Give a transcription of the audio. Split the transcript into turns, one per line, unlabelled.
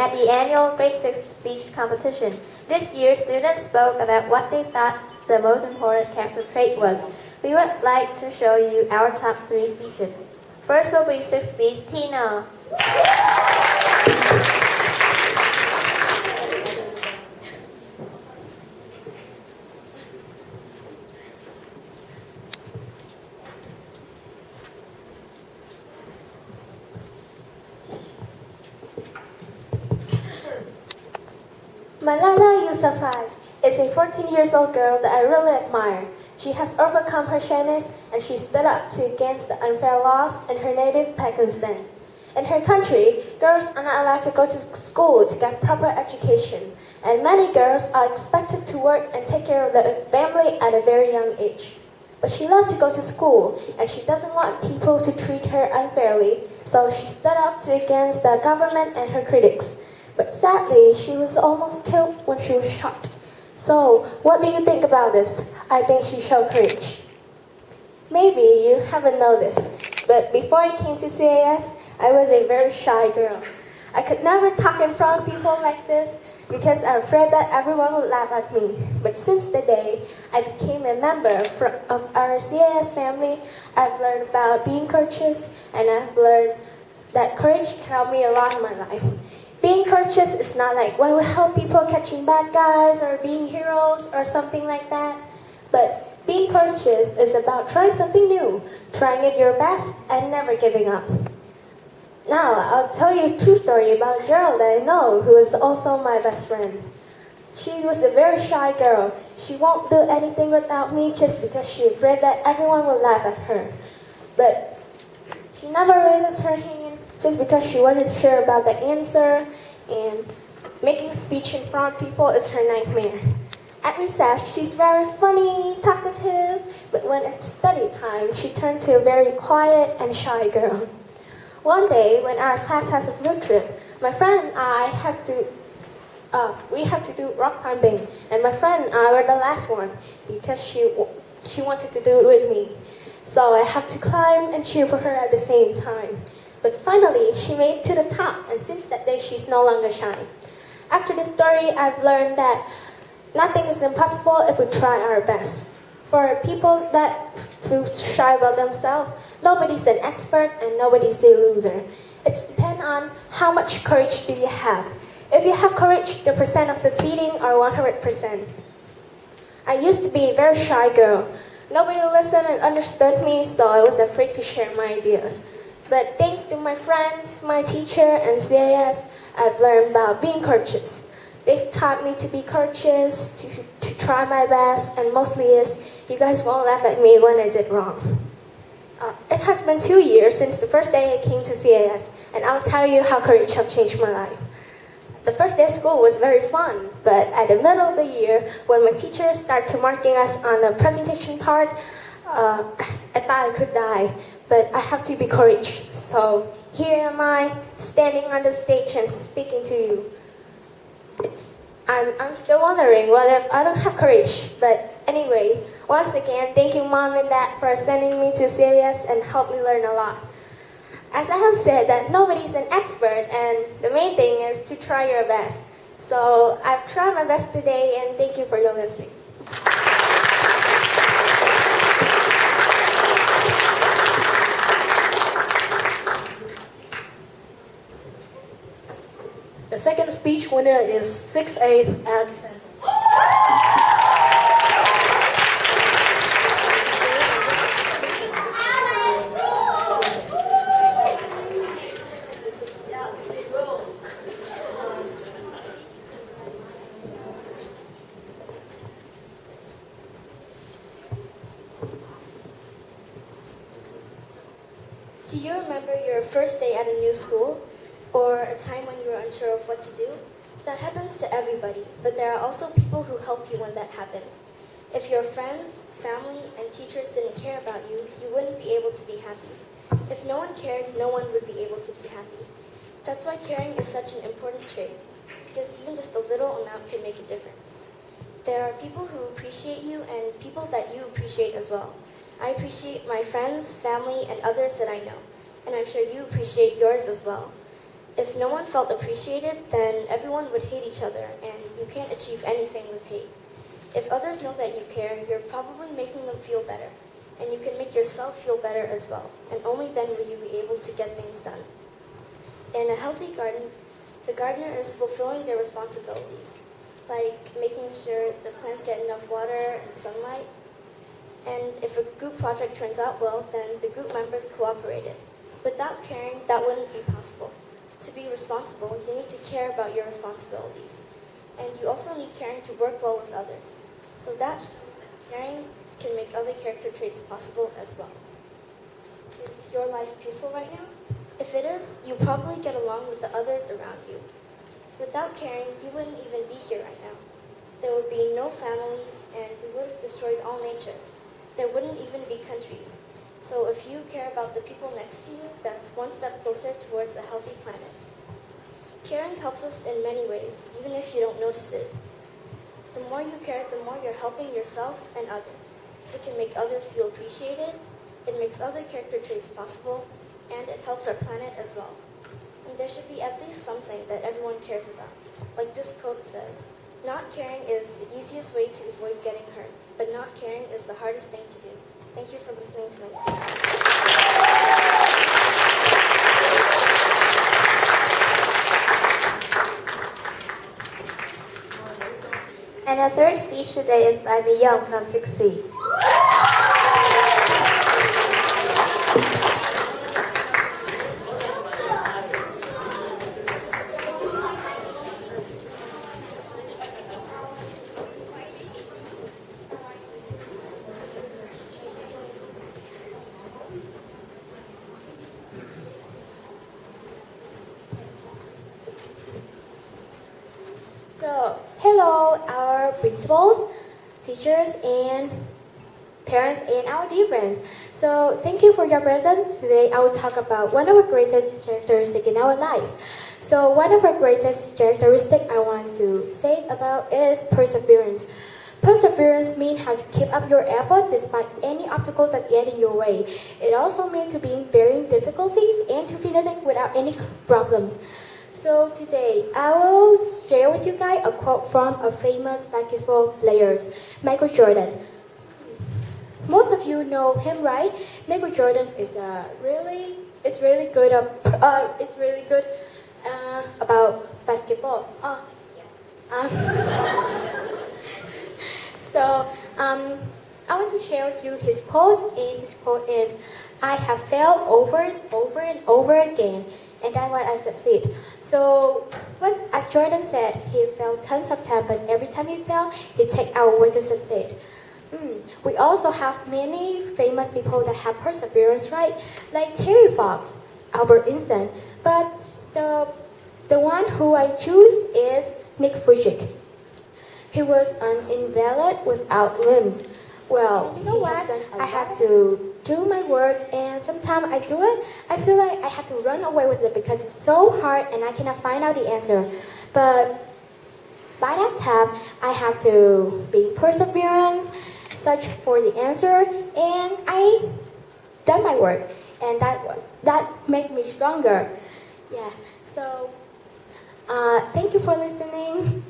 at the annual Grade 6 speech competition. This year, students spoke about what they thought the most important character trait was. We would like to show you our top 3 speeches. First will be 6th speech, Tina.
Malala Yousafzai is a 14-year-old girl that I really admire. She has overcome her shyness and she stood up against the unfair laws in her native Pakistan. In her country, girls are not allowed to go to school to get proper education, and many girls are expected to work and take care of their family at a very young age. But she loved to go to school, and she doesn't want people to treat her unfairly, so she stood up against the government and her critics. But sadly, she was almost killed when she was shot. So, what do you think about this? I think she showed courage. Maybe you haven't noticed, but before I came to CAS, I was a very shy girl. I could never talk in front of people like this because I'm afraid that everyone would laugh at me. But since the day I became a member of our CAS family, I've learned about being courageous, and I've learned that courage can help me a lot in my life. Being courageous is not like when we help people catching bad guys or being heroes or something like that. But being courageous is about trying something new, trying it your best, and never giving up. Now, I'll tell you a true story about a girl that I know who is also my best friend. She was a very shy girl. She won't do anything without me just because she's afraid that everyone will laugh at her. But she never raises her hand just because she wasn't sure about the answer, and making a speech in front of people is her nightmare. At recess, she's very funny, talkative, but when it's study time, she turned to a very quiet and shy girl. One day, when our class has a field trip, my friend and I we have to do rock climbing, and my friend and I were the last one because she wanted to do it with me. So I have to climb and cheer for her at the same time. But finally, she made it to the top, and since that day, she's no longer shy. After this story, I've learned that nothing is impossible if we try our best. For people that feel shy about themselves, nobody's an expert and nobody's a loser. It depends on how much courage do you have. If you have courage, the percent of succeeding are 100%. I used to be a very shy girl. Nobody listened and understood me, so I was afraid to share my ideas. But thanks to my friends, my teacher, and CAS, I've learned about being courageous. They've taught me to be courageous, to try my best, and mostly is, you guys won't laugh at me when I did wrong. It has been 2 years since the first day I came to CAS, and I'll tell you how courage has changed my life. The first day of school was very fun, but at the middle of the year, when my teachers started marking us on the presentation part, I thought I could die, but I have to be courageous. So here am I, standing on the stage and speaking to you. I'm still wondering what if I don't have courage. But anyway, once again, thank you Mom and Dad for sending me to CAS and helped me learn a lot. As I have said, that nobody's an expert, and the main thing is to try your best. So I've tried my best today, and thank you for your listening.
The second speech winner is 6A Alexander.
Do you remember your first day at a new school? Or a time when you were unsure of what to do? That happens to everybody, but there are also people who help you when that happens. If your friends, family, and teachers didn't care about you, you wouldn't be able to be happy. If no one cared, no one would be able to be happy. That's why caring is such an important trait, because even just a little amount can make a difference. There are people who appreciate you and people that you appreciate as well. I appreciate my friends, family, and others that I know, and I'm sure you appreciate yours as well. If no one felt appreciated, then everyone would hate each other, and you can't achieve anything with hate. If others know that you care, you're probably making them feel better, and you can make yourself feel better as well, and only then will you be able to get things done. In a healthy garden, the gardener is fulfilling their responsibilities, like making sure the plants get enough water and sunlight. And if a group project turns out well, then the group members cooperated. Without caring, that wouldn't be possible. To be responsible, you need to care about your responsibilities. And you also need caring to work well with others. So that shows that caring can make other character traits possible as well. Is your life peaceful right now? If it is, you probably get along with the others around you. Without caring, you wouldn't even be here right now. There would be no families, and we would have destroyed all nature. There wouldn't even be countries. So if you care about the people next to you, that's one step closer towards a healthy planet. Caring helps us in many ways, even if you don't notice it. The more you care, the more you're helping yourself and others. It can make others feel appreciated, it makes other character traits possible, and it helps our planet as well. And there should be at least something that everyone cares about. Like this quote says, "Not caring is the easiest way to avoid getting hurt, but not caring is the hardest thing to do." Thank you for listening to my speech.
And our third speech today is by Mi Young from 6C.
So, hello, our principals, teachers, and parents, and our dear friends. So, thank you for your presence. Today, I will talk about one of our greatest characteristics in our life. So, one of our greatest characteristics I want to say about is perseverance. Perseverance means how to keep up your effort despite any obstacles that get in your way. It also means to be bearing difficulties and to finish it without any problems. So today, I will share with you guys a quote from a famous basketball player, Michael Jordan. Most of you know him, right? Michael Jordan is really good. It's really good about basketball. So I want to share with you his quote, and his quote is, "I have failed over and over and over again. And that's what I succeed." So, as Jordan said, he failed tons of times, but every time he failed, he take our way to succeed. We also have many famous people that have perseverance, right? Like Terry Fox, Albert Einstein. But the one who I choose is Nick Vujicic. He was an invalid without limbs. Well, you know what? I have to do my work, and sometimes I do it, I feel like I have to run away with it because it's so hard and I cannot find out the answer. But by that time, I have to be perseverance, search for the answer, and I done my work, and that made me stronger. Yeah. So, thank you for listening.